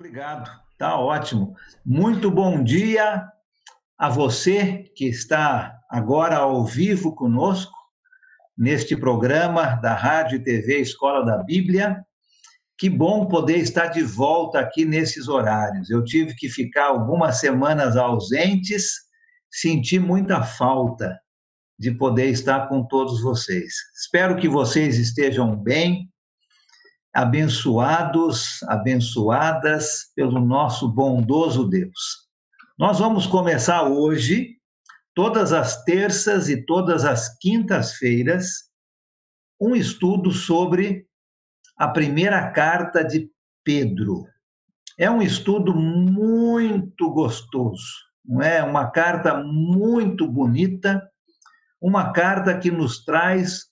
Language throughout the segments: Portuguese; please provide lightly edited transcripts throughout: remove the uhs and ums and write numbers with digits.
Obrigado, tá ótimo. Muito bom dia a você que está agora ao vivo conosco neste programa da Rádio e TV Escola da Bíblia. Que bom poder estar de volta aqui nesses horários. Eu tive que ficar algumas semanas ausentes, senti muita falta de poder estar com todos vocês. Espero que vocês estejam bem, abençoados, abençoadas pelo nosso bondoso Deus. Nós vamos começar hoje, todas as terças e todas as quintas-feiras, um estudo sobre a primeira carta de Pedro. É um estudo muito gostoso, não é? Uma carta muito bonita, uma carta que nos traz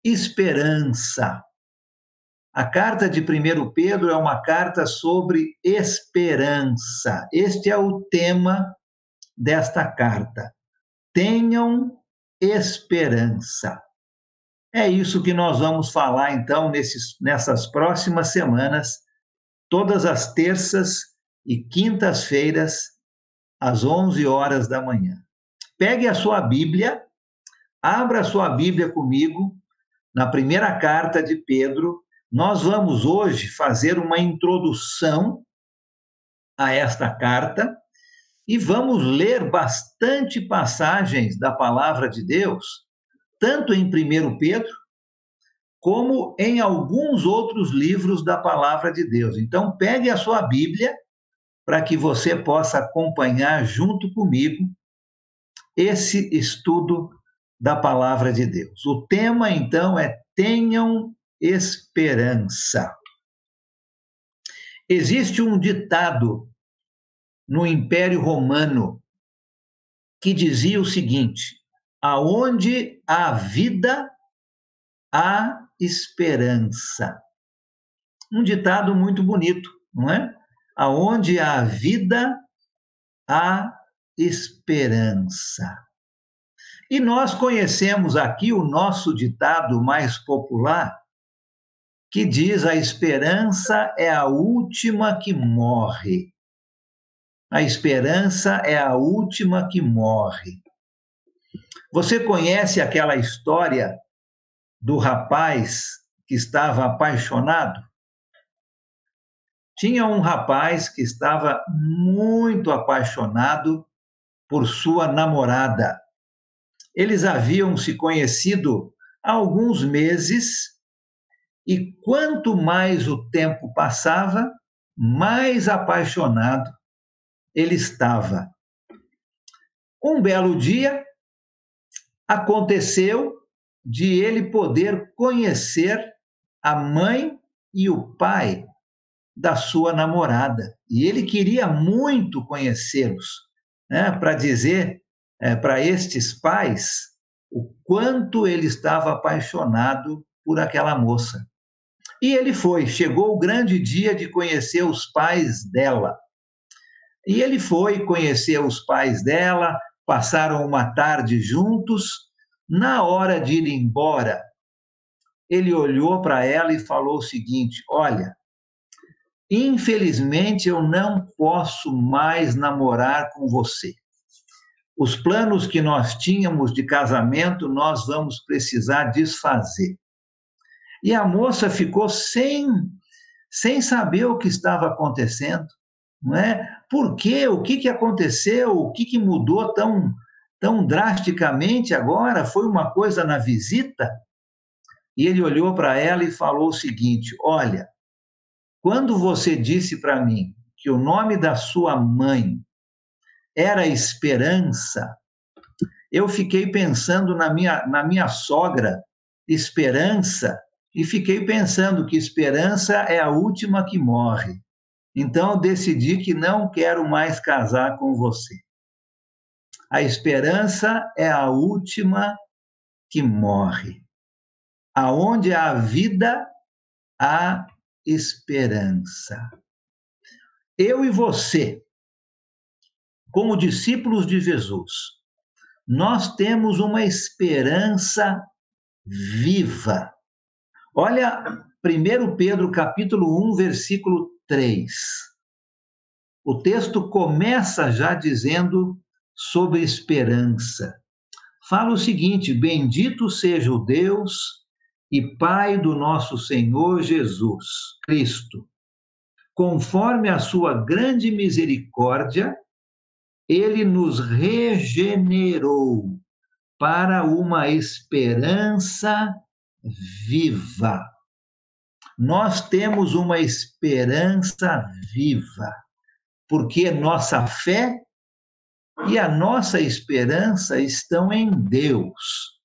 esperança. A carta de 1 Pedro é uma carta sobre esperança. Este é o tema desta carta. Tenham esperança. É isso que nós vamos falar, então, nessas próximas semanas, todas as terças e quintas-feiras, às 11 horas da manhã. Pegue a sua Bíblia, abra a sua Bíblia comigo, na primeira carta de Pedro. Nós vamos hoje fazer uma introdução a esta carta e vamos ler bastante passagens da palavra de Deus, tanto em 1 Pedro, como em alguns outros livros da palavra de Deus. Então, pegue a sua Bíblia para que você possa acompanhar junto comigo esse estudo da palavra de Deus. O tema, então, é Tenham esperança. Existe um ditado no Império Romano que dizia o seguinte: aonde há vida, há esperança. Um ditado muito bonito, não é? Aonde há vida, há esperança. E nós conhecemos aqui o nosso ditado mais popular, que diz: a esperança é a última que morre. A esperança é a última que morre. Você conhece aquela história do rapaz que estava apaixonado? Tinha um rapaz que estava muito apaixonado por sua namorada. Eles haviam se conhecido há alguns meses e quanto mais o tempo passava, mais apaixonado ele estava. Um belo dia, aconteceu de ele poder conhecer a mãe e o pai da sua namorada. E ele queria muito conhecê-los, né, para dizer para estes pais o quanto ele estava apaixonado por aquela moça. E ele foi, chegou o grande dia de conhecer os pais dela. E ele foi conhecer os pais dela, passaram uma tarde juntos. Na hora de ir embora, ele olhou para ela e falou o seguinte: olha, infelizmente eu não posso mais namorar com você. Os planos que nós tínhamos de casamento, nós vamos precisar desfazer. E a moça ficou sem saber o que estava acontecendo, não é? Por quê? O que aconteceu? O que mudou tão drasticamente agora? Foi uma coisa na visita? E ele olhou para ela e falou o seguinte: olha, quando você disse para mim que o nome da sua mãe era Esperança, eu fiquei pensando na minha sogra, Esperança, e fiquei pensando que esperança é a última que morre. Então, eu decidi que não quero mais casar com você. A esperança é a última que morre. Aonde há vida, há esperança. Eu e você, como discípulos de Jesus, nós temos uma esperança viva. Olha 1 Pedro capítulo 1, versículo 3. O texto começa já dizendo sobre esperança. Fala o seguinte: bendito seja o Deus e Pai do nosso Senhor Jesus Cristo. Conforme a sua grande misericórdia, ele nos regenerou para uma esperança viva. Nós temos uma esperança viva, porque nossa fé e a nossa esperança estão em Deus.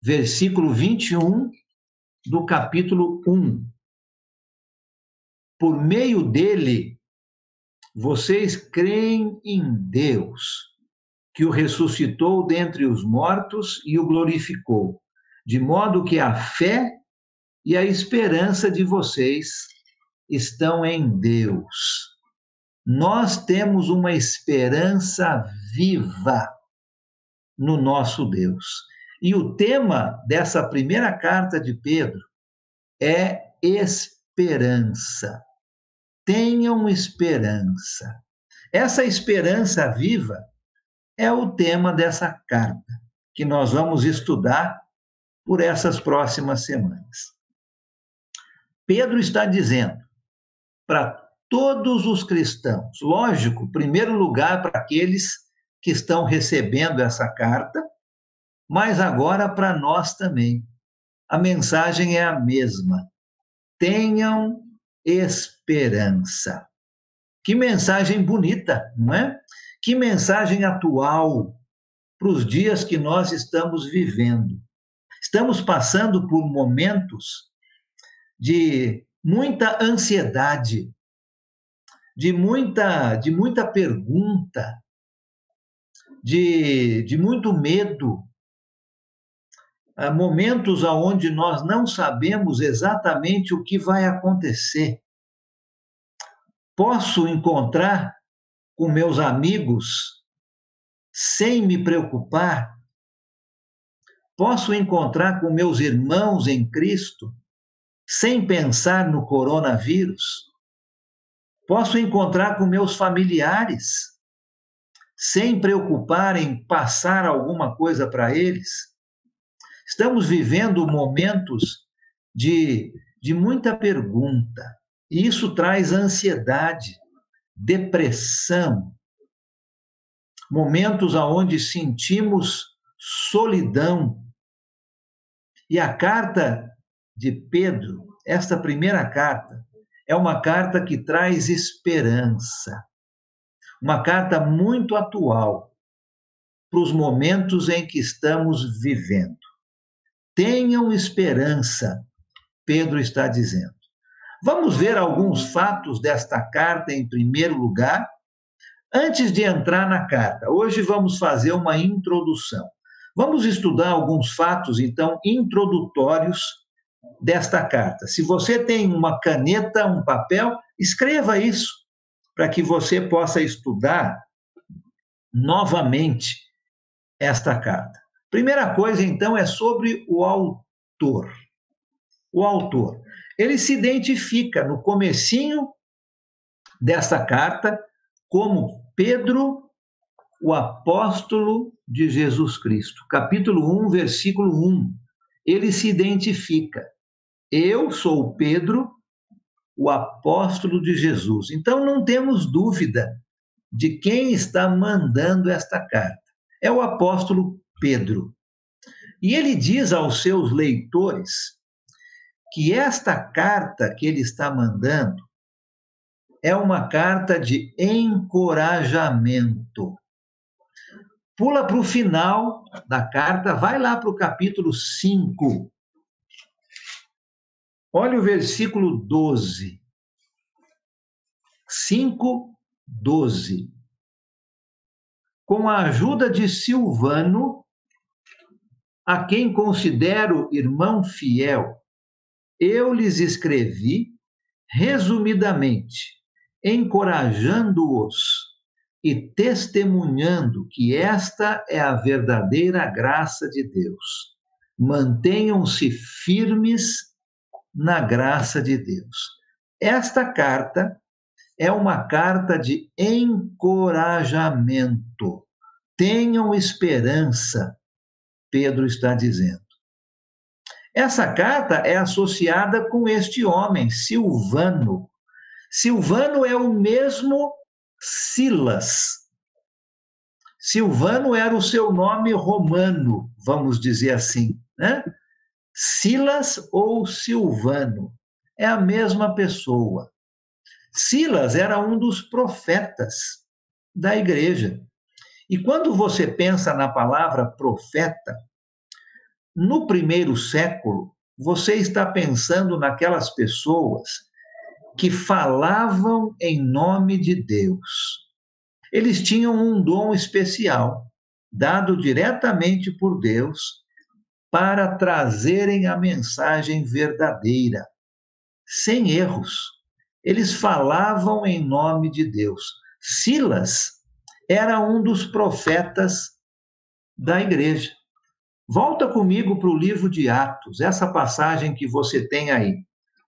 Versículo 21 do capítulo 1. Por meio dele, vocês creem em Deus, que o ressuscitou dentre os mortos e o glorificou, de modo que a fé e a esperança de vocês estão em Deus. Nós temos uma esperança viva no nosso Deus. E o tema dessa primeira carta de Pedro é esperança. Tenham esperança. Essa esperança viva é o tema dessa carta, que nós vamos estudar por essas próximas semanas. Pedro está dizendo para todos os cristãos, lógico, em primeiro lugar para aqueles que estão recebendo essa carta, mas agora para nós também. A mensagem é a mesma. Tenham esperança. Que mensagem bonita, não é? Que mensagem atual para os dias que nós estamos vivendo. Estamos passando por momentos de muita ansiedade, de muita pergunta, de muito medo, momentos onde nós não sabemos exatamente o que vai acontecer. Posso encontrar com meus amigos sem me preocupar? Posso encontrar com meus irmãos em Cristo sem pensar no coronavírus? Posso encontrar com meus familiares sem preocupar em passar alguma coisa para eles? Estamos vivendo momentos de muita pergunta, e isso traz ansiedade, depressão, momentos onde sentimos solidão. E a carta de Pedro, esta primeira carta, é uma carta que traz esperança, uma carta muito atual para os momentos em que estamos vivendo. Tenham esperança, Pedro está dizendo. Vamos ver alguns fatos desta carta em primeiro lugar, antes de entrar na carta. Hoje vamos fazer uma introdução. Vamos estudar alguns fatos, então, introdutórios desta carta. Se você tem uma caneta, um papel, escreva isso, para que você possa estudar novamente esta carta. Primeira coisa, então, é sobre o autor. O autor. Ele se identifica no comecinho desta carta como Pedro, o apóstolo de Jesus Cristo. Capítulo 1, versículo 1. Ele se identifica. Eu sou Pedro, o apóstolo de Jesus. Então, não temos dúvida de quem está mandando esta carta. É o apóstolo Pedro. E ele diz aos seus leitores que esta carta que ele está mandando é uma carta de encorajamento. Pula para o final da carta, vai lá para o capítulo 5. Olha o versículo 12. 5:12. Com a ajuda de Silvano, a quem considero irmão fiel, eu lhes escrevi resumidamente, encorajando-os e testemunhando que esta é a verdadeira graça de Deus. Mantenham-se firmes na graça de Deus. Esta carta é uma carta de encorajamento. Tenham esperança, Pedro está dizendo. Essa carta é associada com este homem, Silvano. Silvano é o mesmo Silas. Silvano era o seu nome romano, vamos dizer assim, né? Silas ou Silvano é a mesma pessoa. Silas era um dos profetas da igreja. E quando você pensa na palavra profeta, no primeiro século, você está pensando naquelas pessoas que falavam em nome de Deus. Eles tinham um dom especial, dado diretamente por Deus, para trazerem a mensagem verdadeira, sem erros. Eles falavam em nome de Deus. Silas era um dos profetas da igreja. Volta comigo para o livro de Atos, essa passagem que você tem aí.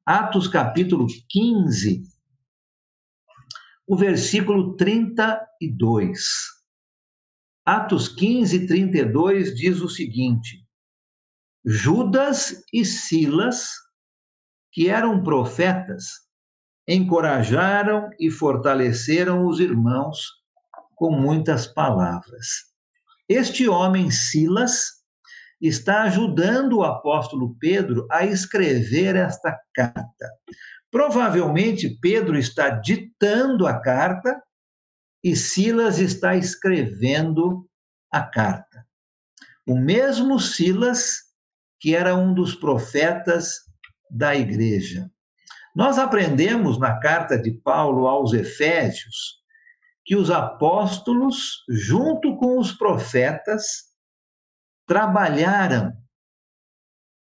Atos capítulo 15, o versículo 32. Atos 15, 32 diz o seguinte: Judas e Silas, que eram profetas, encorajaram e fortaleceram os irmãos com muitas palavras. Este homem, Silas, está ajudando o apóstolo Pedro a escrever esta carta. Provavelmente Pedro está ditando a carta e Silas está escrevendo a carta. O mesmo Silas que era um dos profetas da igreja. Nós aprendemos na carta de Paulo aos Efésios que os apóstolos, junto com os profetas, trabalharam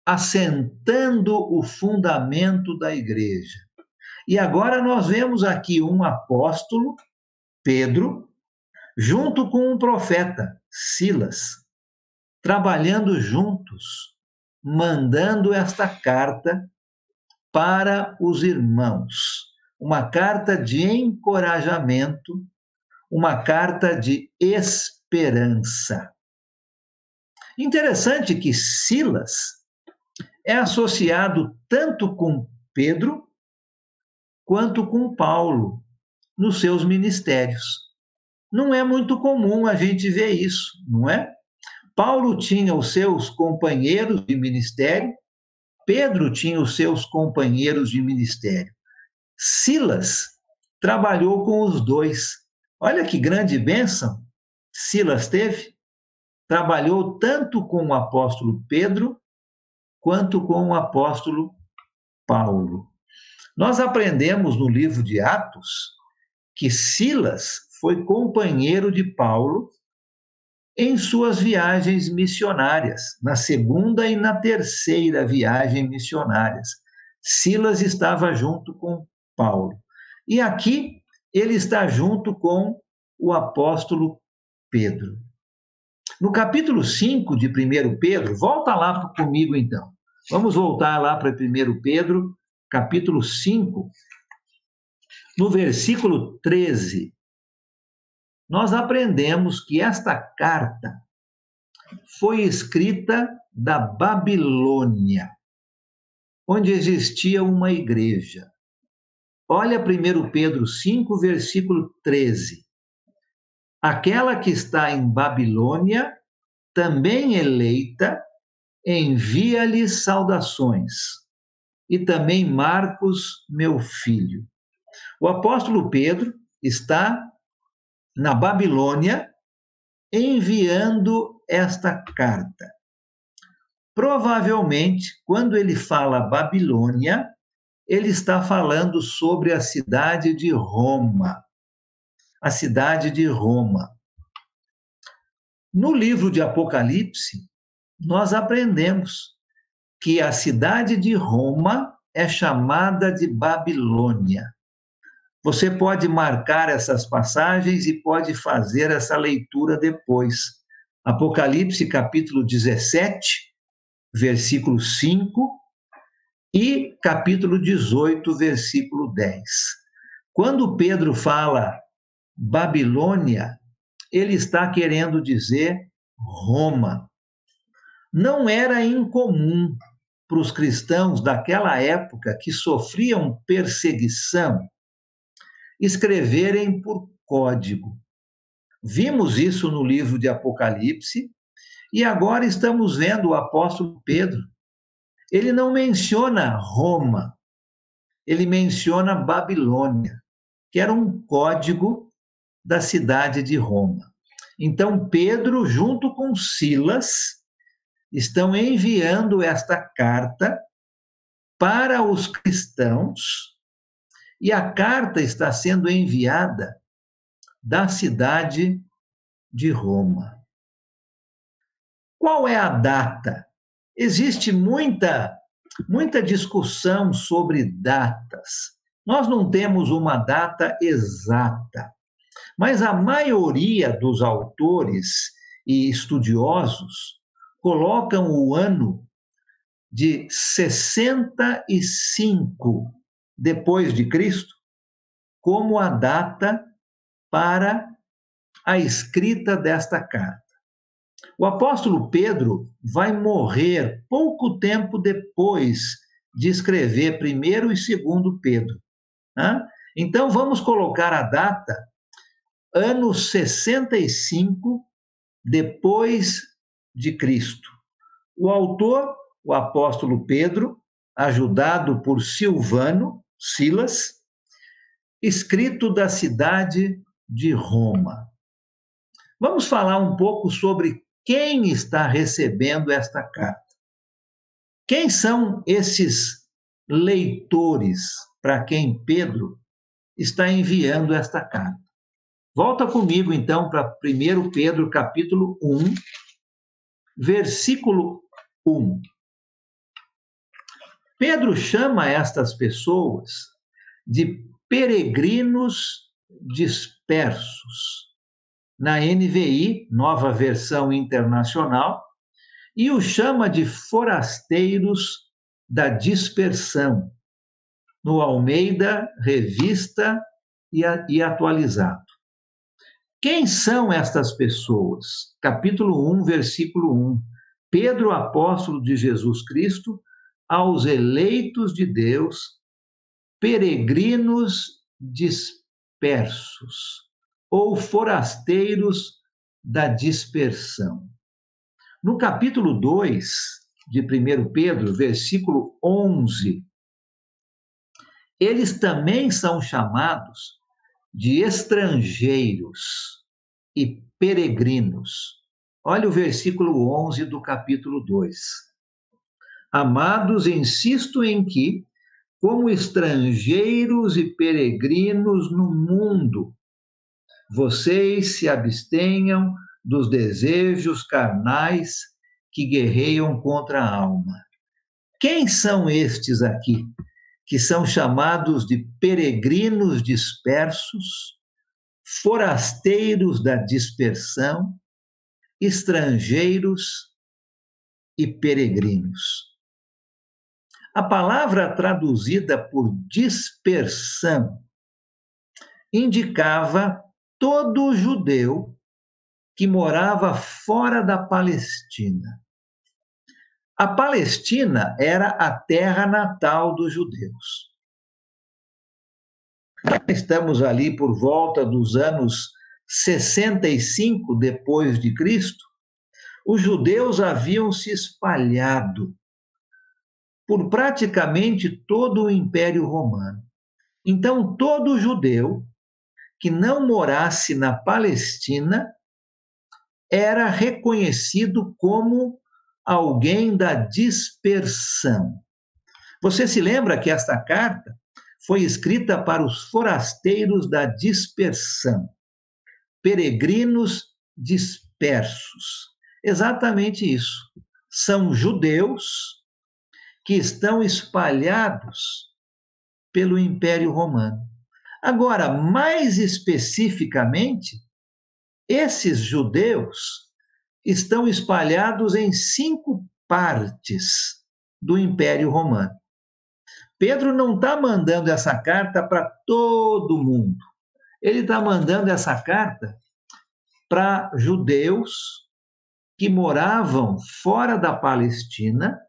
assentando o fundamento da igreja. E agora nós vemos aqui um apóstolo, Pedro, junto com um profeta, Silas, trabalhando juntos, mandando esta carta para os irmãos. Uma carta de encorajamento, uma carta de esperança. Interessante que Silas é associado tanto com Pedro quanto com Paulo nos seus ministérios. Não é muito comum a gente ver isso, não é? Paulo tinha os seus companheiros de ministério, Pedro tinha os seus companheiros de ministério. Silas trabalhou com os dois. Olha que grande bênção Silas teve. Trabalhou tanto com o apóstolo Pedro quanto com o apóstolo Paulo. Nós aprendemos no livro de Atos que Silas foi companheiro de Paulo em suas viagens missionárias, na segunda e na terceira viagem missionárias. Silas estava junto com Paulo. E aqui ele está junto com o apóstolo Pedro. No capítulo 5 de 1 Pedro, volta lá comigo então. Vamos voltar lá para 1 Pedro, capítulo 5, no versículo 13. Nós aprendemos que esta carta foi escrita da Babilônia, onde existia uma igreja. Olha 1 Pedro 5, versículo 13. Aquela que está em Babilônia, também eleita, envia-lhe saudações. E também Marcos, meu filho. O apóstolo Pedro está na Babilônia enviando esta carta. Provavelmente, quando ele fala Babilônia, ele está falando sobre a cidade de Roma. A cidade de Roma. No livro de Apocalipse, nós aprendemos que a cidade de Roma é chamada de Babilônia. Você pode marcar essas passagens e pode fazer essa leitura depois. Apocalipse, capítulo 17, versículo 5, e capítulo 18, versículo 10. Quando Pedro fala Babilônia, ele está querendo dizer Roma. Não era incomum para os cristãos daquela época que sofriam perseguição escreverem por código. Vimos isso no livro de Apocalipse e agora estamos vendo o apóstolo Pedro. Ele não menciona Roma, ele menciona Babilônia, que era um código da cidade de Roma. Então, Pedro, junto com Silas, estão enviando esta carta para os cristãos, e a carta está sendo enviada da cidade de Roma. Qual é a data? Existe muita discussão sobre datas. Nós não temos uma data exata, mas a maioria dos autores e estudiosos colocam o ano de 65 depois de Cristo como a data para a escrita desta carta. O apóstolo Pedro vai morrer pouco tempo depois de escrever primeiro e segundo Pedro. Né? Então vamos colocar a data ano 65 depois de Cristo. O autor, o apóstolo Pedro, ajudado por Silvano, Silas, escrito da cidade de Roma. Vamos falar um pouco sobre quem está recebendo esta carta. Quem são esses leitores para quem Pedro está enviando esta carta? Volta comigo, então, para 1 Pedro, capítulo 1, versículo 1. Pedro chama estas pessoas de peregrinos dispersos, na NVI, Nova Versão Internacional, e o chama de forasteiros da dispersão, no Almeida, Revista e Atualizado. Quem são estas pessoas? Capítulo 1, versículo 1. Pedro, apóstolo de Jesus Cristo, aos eleitos de Deus, peregrinos dispersos, ou forasteiros da dispersão. No capítulo 2 de 1 Pedro, versículo 11, eles também são chamados de estrangeiros e peregrinos. Olha o versículo 11 do capítulo 2. Amados, insisto em que, como estrangeiros e peregrinos no mundo, vocês se abstenham dos desejos carnais que guerreiam contra a alma. Quem são estes aqui, que são chamados de peregrinos dispersos, forasteiros da dispersão, estrangeiros e peregrinos? A palavra traduzida por dispersão indicava todo judeu que morava fora da Palestina. A Palestina era a terra natal dos judeus. Estamos ali por volta dos anos 65 depois de Cristo. Os judeus haviam se espalhado por praticamente todo o Império Romano. Então, todo judeu que não morasse na Palestina era reconhecido como alguém da dispersão. Você se lembra que esta carta foi escrita para os forasteiros da dispersão, peregrinos dispersos. Exatamente isso. São judeus que estão espalhados pelo Império Romano. Agora, mais especificamente, esses judeus estão espalhados em 5 partes do Império Romano. Pedro não está mandando essa carta para todo mundo. Ele está mandando essa carta para judeus que moravam fora da Palestina,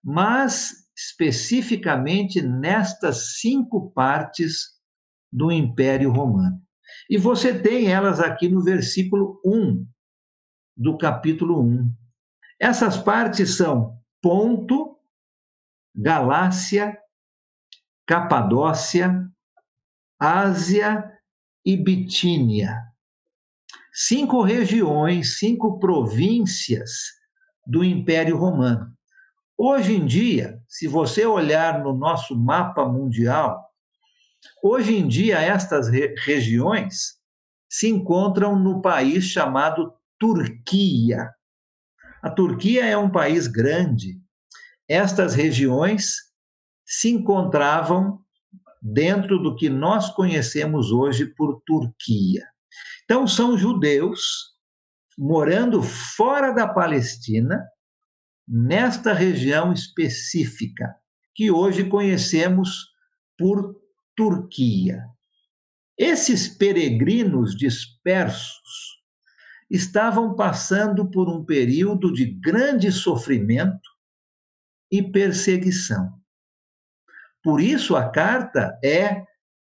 mas especificamente nestas 5 partes do Império Romano. E você tem elas aqui no versículo 1 do capítulo 1. Essas partes são Ponto, Galácia, Capadócia, Ásia e Bitínia. 5 regiões, 5 províncias do Império Romano. Hoje em dia, se você olhar no nosso mapa mundial, hoje em dia estas regiões se encontram no país chamado Turquia. A Turquia é um país grande. Estas regiões se encontravam dentro do que nós conhecemos hoje por Turquia. Então, são judeus morando fora da Palestina, nesta região específica, que hoje conhecemos por Turquia. Esses peregrinos dispersos estavam passando por um período de grande sofrimento e perseguição. Por isso, a carta é: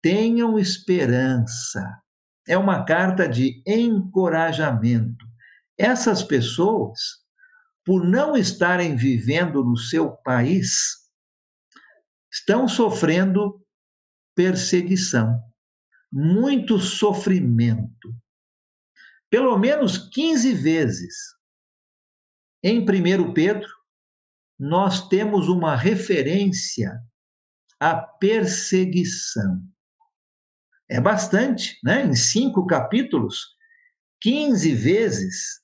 tenham esperança. É uma carta de encorajamento. Essas pessoas, por não estarem vivendo no seu país, estão sofrendo perseguição, muito sofrimento. Pelo menos 15 vezes. Em 1 Pedro, nós temos uma referência à perseguição. É bastante, né? Em 5 capítulos, 15 vezes,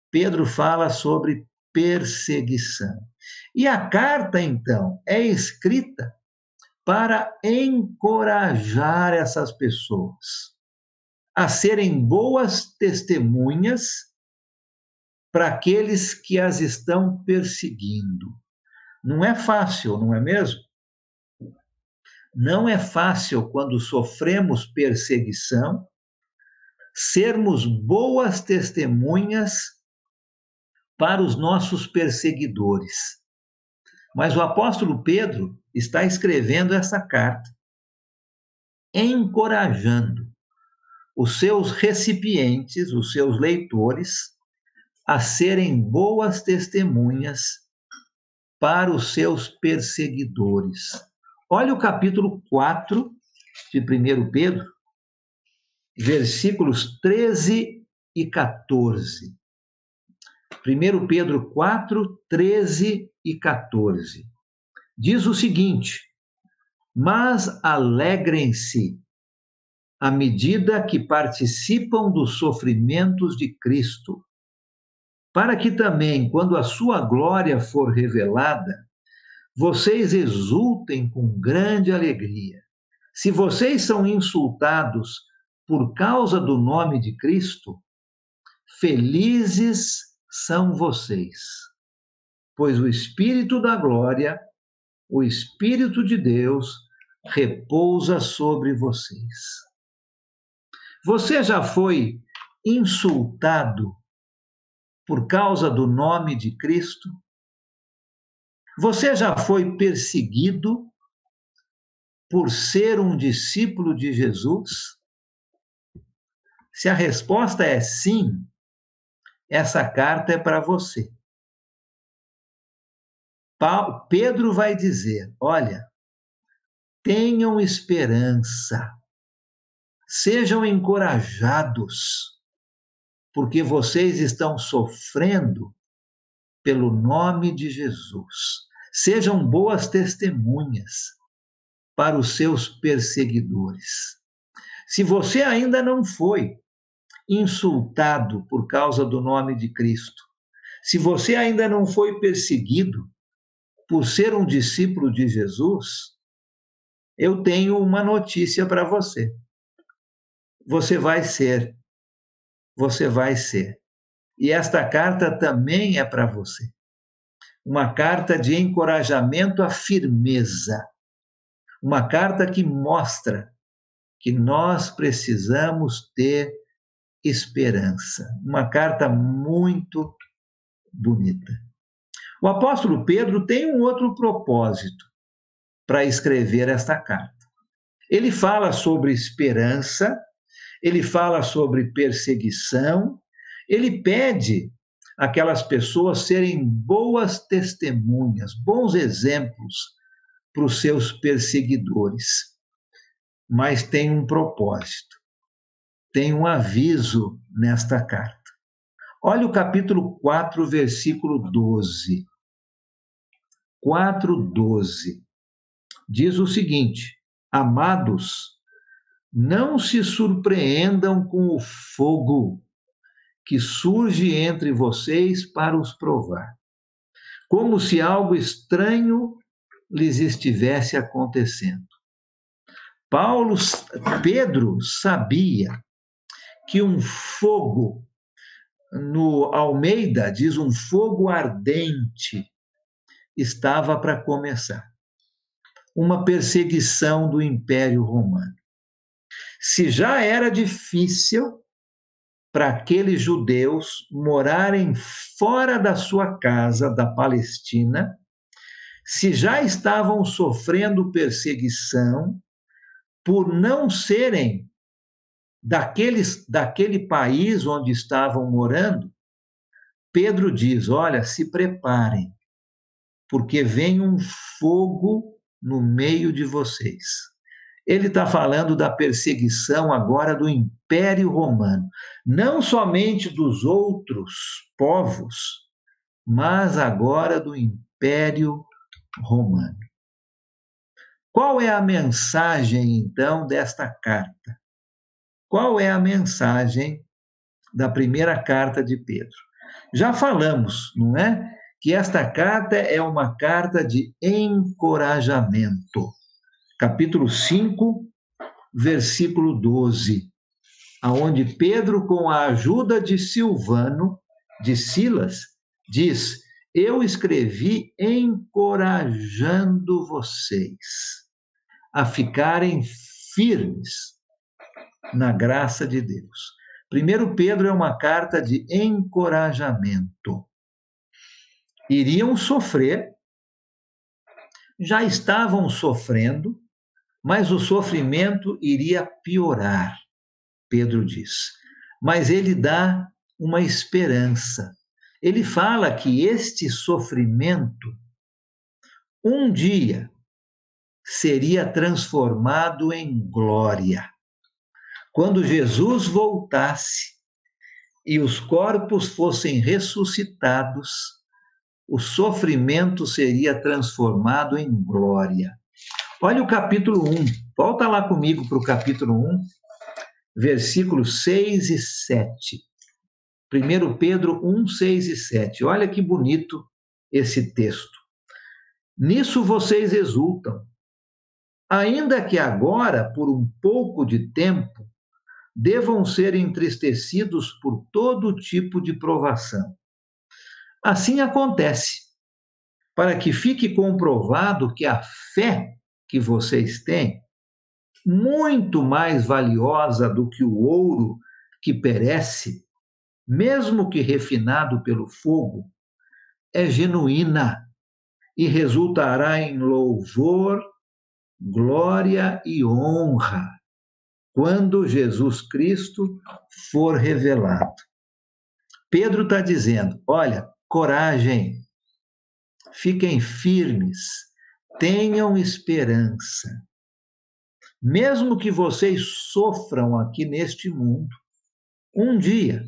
Pedro fala sobre perseguição. E a carta, então, é escrita para encorajar essas pessoas a serem boas testemunhas para aqueles que as estão perseguindo. Não é fácil, não é mesmo? Não é fácil, quando sofremos perseguição, sermos boas testemunhas para os nossos perseguidores. Mas o apóstolo Pedro está escrevendo essa carta, encorajando os seus recipientes, os seus leitores, a serem boas testemunhas para os seus perseguidores. Olha o capítulo 4 de 1 Pedro, versículos 13 e 14. 1 Pedro 4, 13 e 14. Diz o seguinte: mas alegrem-se à medida que participam dos sofrimentos de Cristo, para que também, quando a sua glória for revelada, vocês exultem com grande alegria. Se vocês são insultados por causa do nome de Cristo, felizes são vocês, pois o Espírito da glória, o Espírito de Deus, repousa sobre vocês. Você já foi insultado por causa do nome de Cristo? Você já foi perseguido por ser um discípulo de Jesus? Se a resposta é sim, essa carta é para você. Pedro vai dizer: olha, tenham esperança, sejam encorajados, porque vocês estão sofrendo pelo nome de Jesus. Sejam boas testemunhas para os seus perseguidores. Se você ainda não foi insultado por causa do nome de Cristo, se você ainda não foi perseguido por ser um discípulo de Jesus, eu tenho uma notícia para você. Você vai ser. Você vai ser. E esta carta também é para você. Uma carta de encorajamento à firmeza. Uma carta que mostra que nós precisamos ter esperança. Uma carta muito bonita. O apóstolo Pedro tem um outro propósito para escrever esta carta. Ele fala sobre esperança, ele fala sobre perseguição, ele pede aquelas pessoas serem boas testemunhas, bons exemplos para os seus perseguidores. Mas tem um propósito, tem um aviso nesta carta. Olha o capítulo 4, versículo 12. 4:12. Diz o seguinte: amados, não se surpreendam com o fogo que surge entre vocês para os provar, como se algo estranho lhes estivesse acontecendo. Pedro sabia que um fogo, no Almeida diz um fogo ardente, estava para começar. Uma perseguição do Império Romano. Se já era difícil para aqueles judeus morarem fora da sua casa da Palestina, se já estavam sofrendo perseguição por não serem daquele país onde estavam morando, Pedro diz: olha, se preparem, porque vem um fogo no meio de vocês. Ele está falando da perseguição agora do Império Romano, não somente dos outros povos, mas agora do Império Romano. Qual é a mensagem, então, desta carta? Qual é a mensagem da primeira carta de Pedro? Já falamos, não é? Que esta carta é uma carta de encorajamento. Capítulo 5, versículo 12, aonde Pedro, com a ajuda de Silvano, de Silas, diz: eu escrevi encorajando vocês a ficarem firmes na graça de Deus. 1 Pedro é uma carta de encorajamento. Iriam sofrer, já estavam sofrendo, mas o sofrimento iria piorar, Pedro diz. Mas ele dá uma esperança. Ele fala que este sofrimento, um dia, seria transformado em glória. Quando Jesus voltasse e os corpos fossem ressuscitados, o sofrimento seria transformado em glória. Olha o capítulo 1, volta lá comigo para o capítulo 1, versículos 6 e 7. 1 Pedro 1, 6 e 7. Olha que bonito esse texto. Nisso vocês exultam, ainda que agora, por um pouco de tempo, devam ser entristecidos por todo tipo de provação. Assim acontece, para que fique comprovado que a fé que vocês têm, muito mais valiosa do que o ouro que perece, mesmo que refinado pelo fogo, é genuína e resultará em louvor, glória e honra quando Jesus Cristo for revelado. Pedro está dizendo: olha, coragem, fiquem firmes, tenham esperança. Mesmo que vocês sofram aqui neste mundo, um dia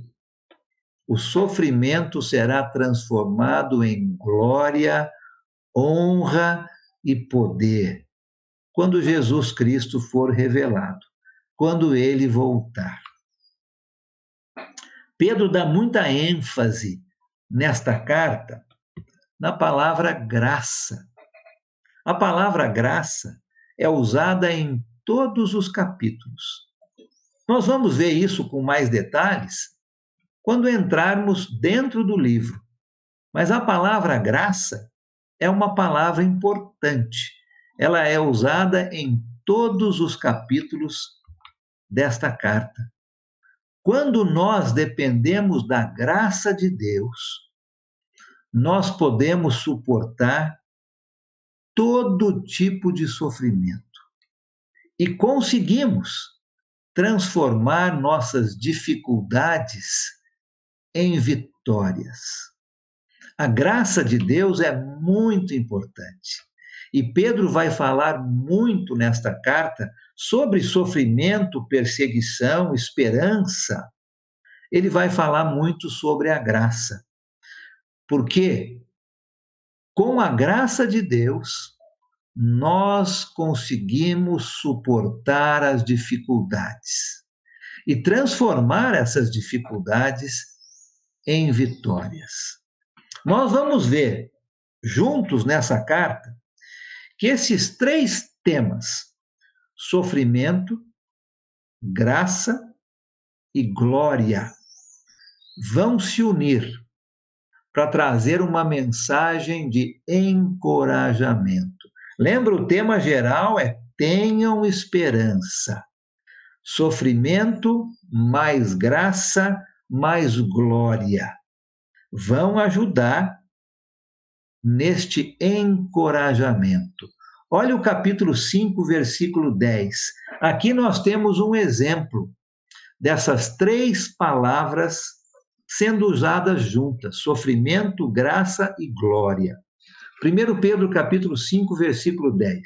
o sofrimento será transformado em glória, honra e poder, quando Jesus Cristo for revelado, quando ele voltar. Pedro dá muita ênfase nesta carta na palavra graça. A palavra graça é usada em todos os capítulos. Nós vamos ver isso com mais detalhes quando entrarmos dentro do livro. Mas a palavra graça é uma palavra importante. ela é usada em todos os capítulos desta carta. Quando nós dependemos da graça de Deus, nós podemos suportar todo tipo de sofrimento e conseguimos transformar nossas dificuldades em vitórias. A graça de Deus é muito importante. E Pedro vai falar muito nesta carta sobre sofrimento, perseguição, esperança. Ele vai falar muito sobre a graça. Porque com a graça de Deus, nós conseguimos suportar as dificuldades e transformar essas dificuldades em vitórias. Nós vamos ver juntos nessa carta que esses 3 temas, sofrimento, graça e glória, vão se unir para trazer uma mensagem de encorajamento. Lembra, o tema geral é tenham esperança. Sofrimento mais graça mais glória vão ajudar neste encorajamento. Olha o capítulo 5, versículo 10. Aqui nós temos um exemplo dessas 3 palavras sendo usadas juntas: sofrimento, graça e glória. 1 Pedro capítulo 5, versículo 10.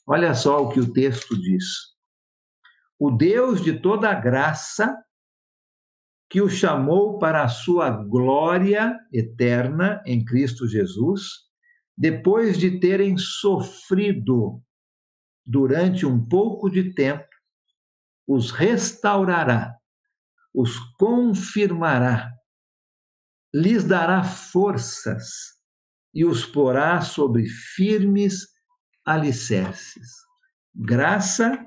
Olha só o que o texto diz. O Deus de toda a graça, que o chamou para a sua glória eterna em Cristo Jesus, depois de terem sofrido durante um pouco de tempo, os restaurará, os confirmará, lhes dará forças e os porá sobre firmes alicerces. Graça,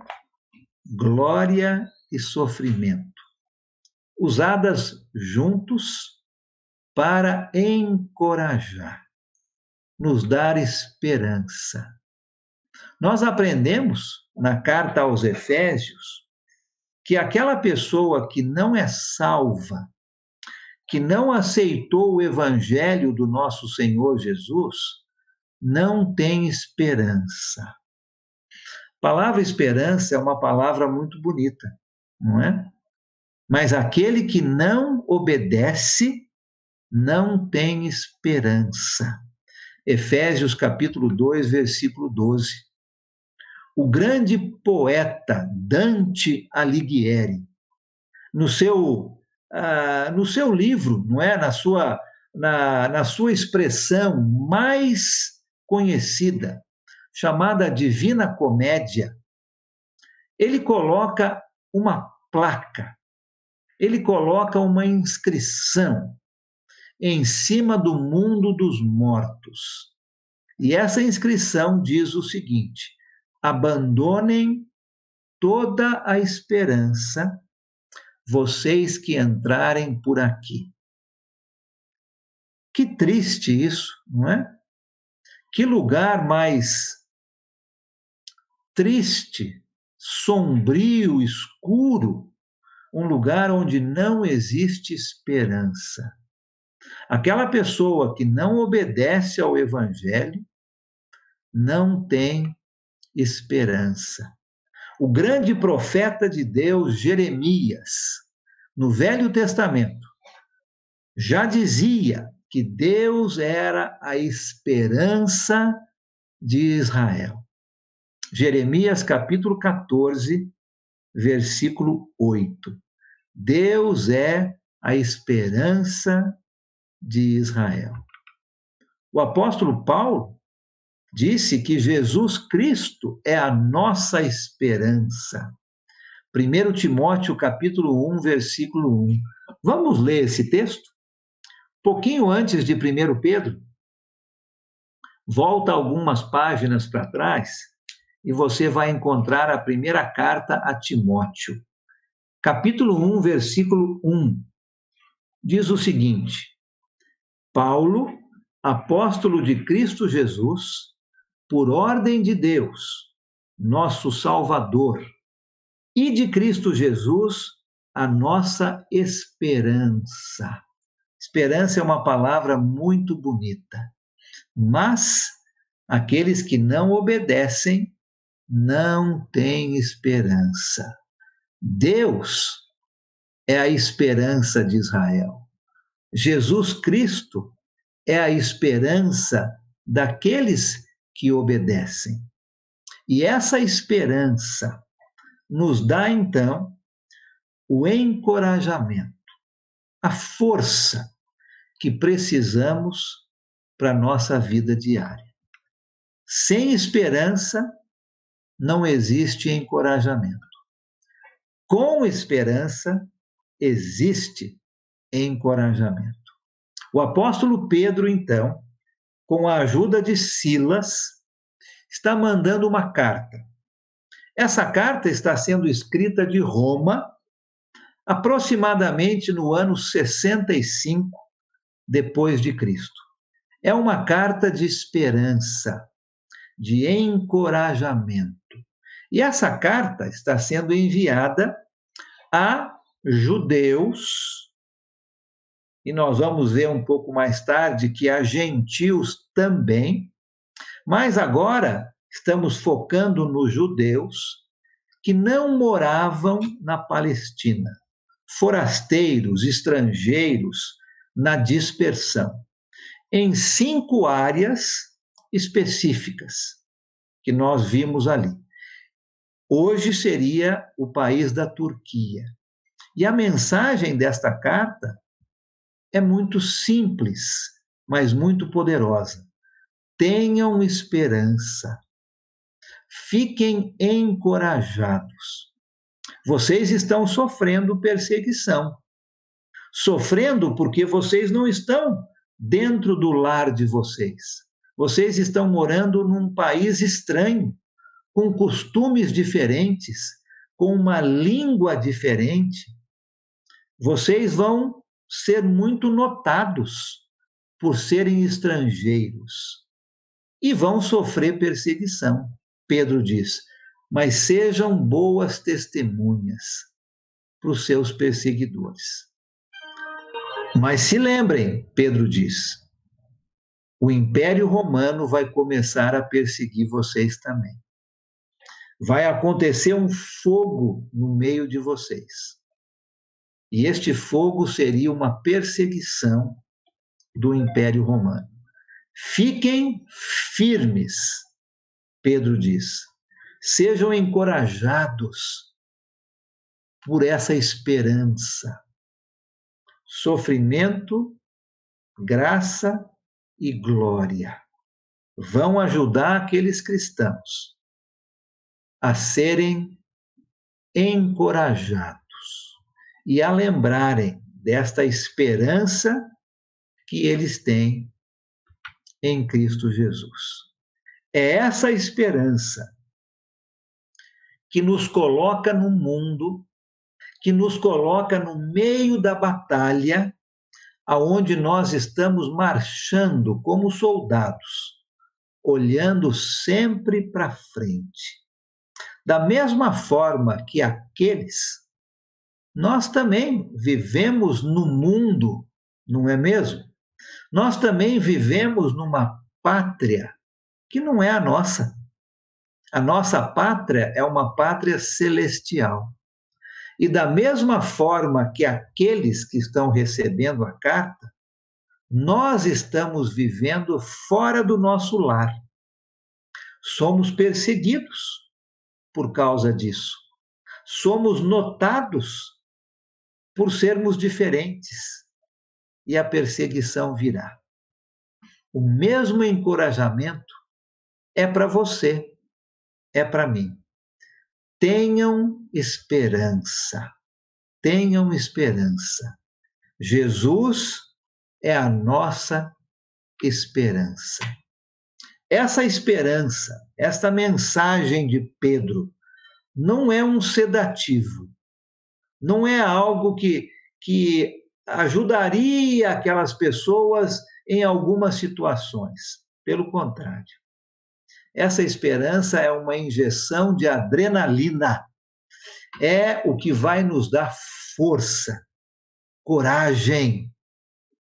glória e sofrimento, usadas juntos para encorajar, nos dar esperança. Nós aprendemos na carta aos Efésios que aquela pessoa que não é salva, que não aceitou o evangelho do nosso Senhor Jesus, não tem esperança. A palavra esperança é uma palavra muito bonita, não é? Mas aquele que não obedece não tem esperança. Efésios capítulo 2, versículo 12. O grande poeta Dante Alighieri, no seu livro, não é? na sua expressão mais conhecida, chamada Divina Comédia, ele coloca uma placa, ele coloca uma inscrição em cima do mundo dos mortos. E essa inscrição diz o seguinte: abandonem toda a esperança, vocês que entrarem por aqui. Que triste isso, não é? Que lugar mais triste, sombrio, escuro, um lugar onde não existe esperança. Aquela pessoa que não obedece ao Evangelho não tem esperança. O grande profeta de Deus, Jeremias, no Velho Testamento, já dizia que Deus era a esperança de Israel. Jeremias capítulo 14, versículo 8. Deus é a esperança de Israel. O apóstolo Paulo disse que Jesus Cristo é a nossa esperança. 1 Timóteo capítulo 1, versículo 1. Vamos ler esse texto? Pouquinho antes de 1 Pedro, volta algumas páginas para trás e você vai encontrar a primeira carta a Timóteo. Capítulo 1, versículo 1. Diz o seguinte: Paulo, apóstolo de Cristo Jesus, por ordem de Deus, nosso Salvador, e de Cristo Jesus, a nossa esperança. Esperança é uma palavra muito bonita, mas aqueles que não obedecem não têm esperança. Deus é a esperança de Israel. Jesus Cristo é a esperança daqueles que obedecem. E essa esperança nos dá, então, o encorajamento, a força que precisamos para a nossa vida diária. Sem esperança, não existe encorajamento. Com esperança, existe encorajamento. O apóstolo Pedro, então, com a ajuda de Silas, está mandando uma carta. Essa carta está sendo escrita de Roma, aproximadamente no ano 65 depois de Cristo. É uma carta de esperança, de encorajamento. E essa carta está sendo enviada a judeus, e nós vamos ver um pouco mais tarde que a gentios também, mas agora estamos focando nos judeus que não moravam na Palestina, forasteiros, estrangeiros, na dispersão, em 5 áreas específicas que nós vimos ali. Hoje seria o país da Turquia. E a mensagem desta carta é muito simples, mas muito poderosa. Tenham esperança. Fiquem encorajados. Vocês estão sofrendo perseguição. Sofrendo porque vocês não estão dentro do lar de vocês. Vocês estão morando num país estranho, com costumes diferentes, com uma língua diferente. Vocês vão ser muito notados por serem estrangeiros e vão sofrer perseguição. Pedro diz, mas sejam boas testemunhas para os seus perseguidores. Mas se lembrem, Pedro diz, o Império Romano vai começar a perseguir vocês também. Vai acontecer um fogo no meio de vocês. E este fogo seria uma perseguição do Império Romano. Fiquem firmes, Pedro diz. Sejam encorajados por essa esperança. Sofrimento, graça e glória vão ajudar aqueles cristãos a serem encorajados e a lembrarem desta esperança que eles têm em Cristo Jesus. É essa esperança que nos coloca no mundo, que nos coloca no meio da batalha, aonde nós estamos marchando como soldados, olhando sempre para frente. Da mesma forma que aqueles, nós também vivemos no mundo, não é mesmo? Nós também vivemos numa pátria que não é a nossa. A nossa pátria é uma pátria celestial. E da mesma forma que aqueles que estão recebendo a carta, nós estamos vivendo fora do nosso lar. Somos perseguidos por causa disso. Somos notados por sermos diferentes. E a perseguição virá. O mesmo encorajamento é para você, é para mim. Tenham esperança. Tenham esperança. Jesus é a nossa esperança. Essa esperança, esta mensagem de Pedro, não é um sedativo, não é algo que ajudaria aquelas pessoas em algumas situações. Pelo contrário, Essa esperança é uma injeção de adrenalina. É o que vai nos dar força, coragem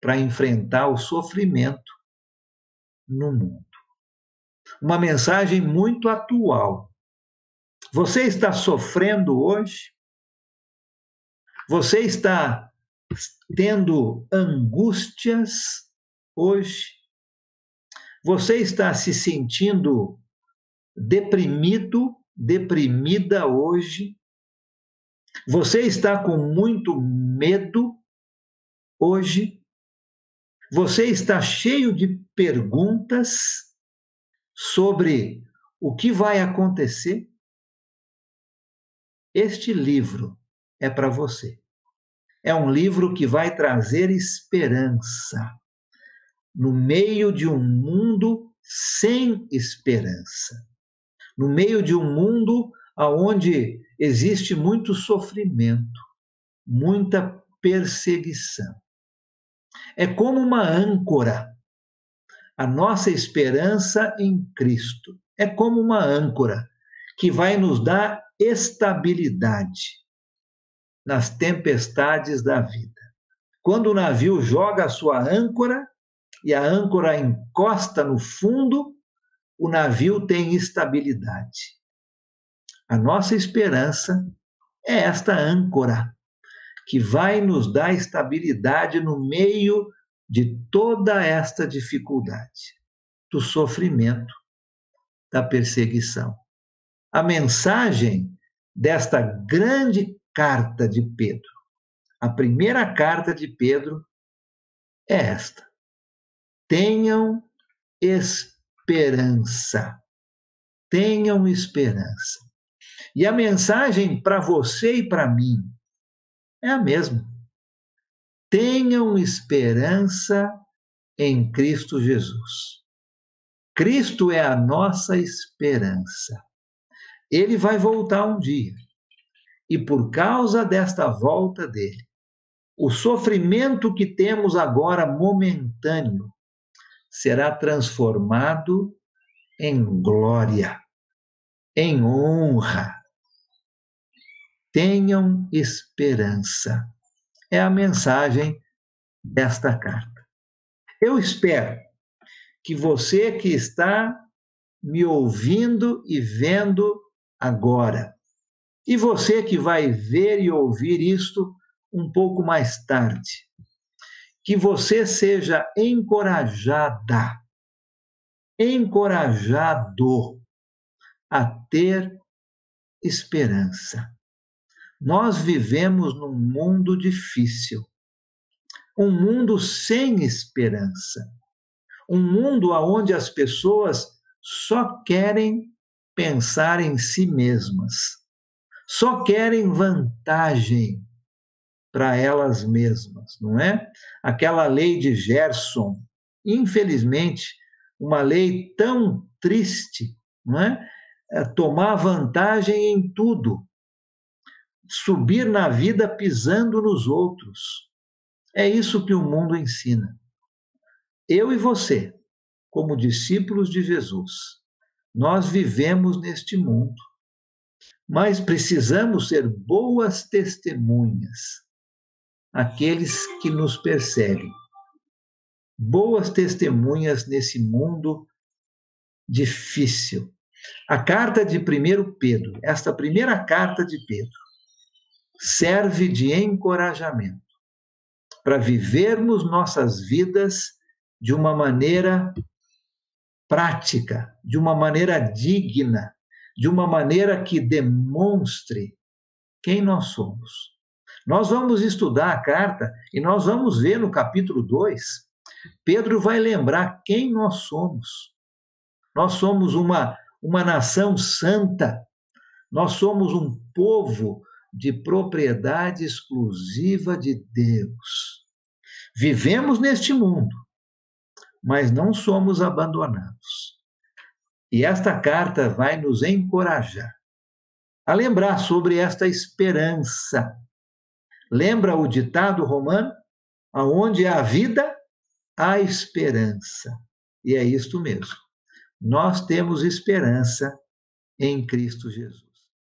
para enfrentar o sofrimento no mundo. Uma mensagem muito atual. Você está sofrendo hoje? Você está tendo angústias hoje? Você está se sentindo deprimido, deprimida hoje? Você está com muito medo hoje? Você está cheio de perguntas sobre o que vai acontecer? Este livro é para você. É um livro que vai trazer esperança no meio de um mundo sem esperança, no meio de um mundo onde existe muito sofrimento, muita perseguição. É como uma âncora. A nossa esperança em Cristo é como uma âncora que vai nos dar estabilidade nas tempestades da vida. Quando o navio joga a sua âncora e a âncora encosta no fundo, o navio tem estabilidade. A nossa esperança é esta âncora que vai nos dar estabilidade no meio de toda esta dificuldade, do sofrimento, da perseguição. A mensagem desta grande carta de Pedro, a primeira carta de Pedro, é esta: tenham esperança. Tenham esperança. E a mensagem para você e para mim é a mesma. Tenham esperança em Cristo Jesus. Cristo é a nossa esperança. Ele vai voltar um dia. E por causa desta volta dele, o sofrimento que temos agora momentâneo será transformado em glória, em honra. Tenham esperança. É a mensagem desta carta. Eu espero que você que está me ouvindo e vendo agora, e você que vai ver e ouvir isto um pouco mais tarde, que você seja encorajada, encorajado a ter esperança. Nós vivemos num mundo difícil, um mundo sem esperança, um mundo onde as pessoas só querem pensar em si mesmas, só querem vantagem para elas mesmas, não é? Aquela lei de Gerson, infelizmente, uma lei tão triste, não é? Tomar vantagem em tudo, subir na vida pisando nos outros. É isso que o mundo ensina. Eu e você, como discípulos de Jesus, nós vivemos neste mundo, mas precisamos ser boas testemunhas àqueles que nos perseguem. Boas testemunhas nesse mundo difícil. A carta de 1 Pedro, esta primeira carta de Pedro, serve de encorajamento para vivermos nossas vidas de uma maneira prática, de uma maneira digna, de uma maneira que demonstre quem nós somos. Nós vamos estudar a carta e nós vamos ver no capítulo 2, Pedro vai lembrar quem nós somos. Nós somos uma nação santa, nós somos um povo de propriedade exclusiva de Deus. Vivemos neste mundo, mas não somos abandonados. E esta carta vai nos encorajar a lembrar sobre esta esperança. Lembra o ditado romano? Aonde há vida, há esperança. E é isto mesmo. nós temos esperança em Cristo Jesus.